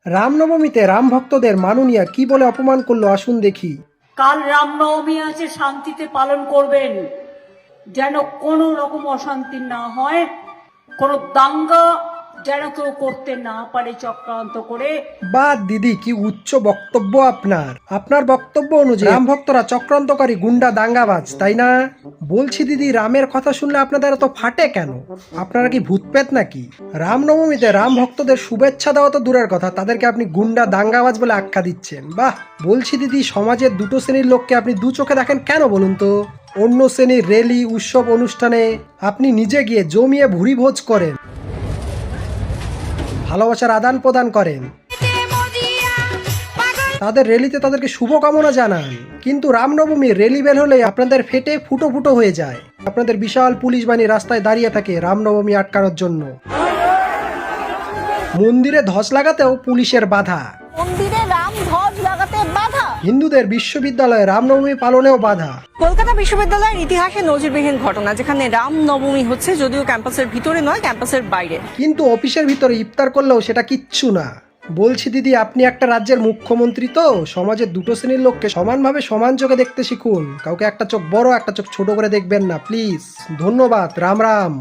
রামনবমীতে রাম ভক্তদের মাননীয়া কি বলে অপমান করলো আসুন দেখি। কাল রামনবমী আছে, শান্তিতে পালন করবেন, যেন কোনো রকম অশান্তি না হয়, কোনো দাঙ্গা যেন কেউ করতে না পারে চক্রান্ত করে। বা দিদি কি উচ্চ বক্তব্য আপনার। আপনার বক্তব্য অনুযায়ী রাম ভক্তরা চক্রান্তকারী, গুন্ডা, দাঙ্গাবাজ, তাই না? বলছি দিদি, রামের কথা শুনলে আপনাদের এত ফাটে কেন? আপনারা কি ভূতপেত নাকি? রামনবমীতে রাম ভক্তদের শুভেচ্ছা দেওয়া তো দূরের কথা, তাদেরকে আপনি গুন্ডা, দাঙ্গাবাজ বলে আখ্যা দিচ্ছেন। বাহ! বলছি দিদি, সমাজের দুটো শ্রেণীর লোককে আপনি দু চোখে দেখেন কেন বলুন তো? অন্য শ্রেণীর রেলি, উৎসব, অনুষ্ঠানে আপনি নিজে গিয়ে জমিয়ে ভুরি ভোজ করেন, ভালোবাসার আদান প্রদান করেন, তাদের রেলিতে তাদেরকে শুভকামনা জানান। কিন্তু রামনবমীর রেলি বের হলে আপনাদের ফেটে ফুটো ফুটো হয়ে যায়। আপনাদের বিশাল পুলিশ বাহিনী রাস্তায় দাঁড়িয়ে থাকে রামনবমী আটকানোর জন্য। মন্দিরে ধ্বজ লাগাতেও পুলিশের বাধা। মন্দিরে রাম ধ্বজ লাগাতে বাধা। হিন্দুদের বিশ্ববিদ্যালয়ে রামনবমী পালনেও বাধা। কলকাতা বিশ্ববিদ্যালয়ের ইতিহাসে নজিরবিহীন ঘটনা, যেখানে রাম নবমী হচ্ছে যদিও ক্যাম্পাসের ভিতরে নয়, ক্যাম্পাসের বাইরে। কিন্তু অফিসের ভিতরে ইফতার করলেও সেটা কিচ্ছু না। বলছি দিদি, আপনি একটা রাজ্যের মুখ্যমন্ত্রী, তো সমাজের দুটো শ্রেণীর লোককে সমানভাবে সমান চোখে দেখতে শিখুন। কাউকে একটা চোখ বড় একটা চোখ ছোট করে দেখবেন না প্লিজ। ধন্যবাদ। রাম রাম।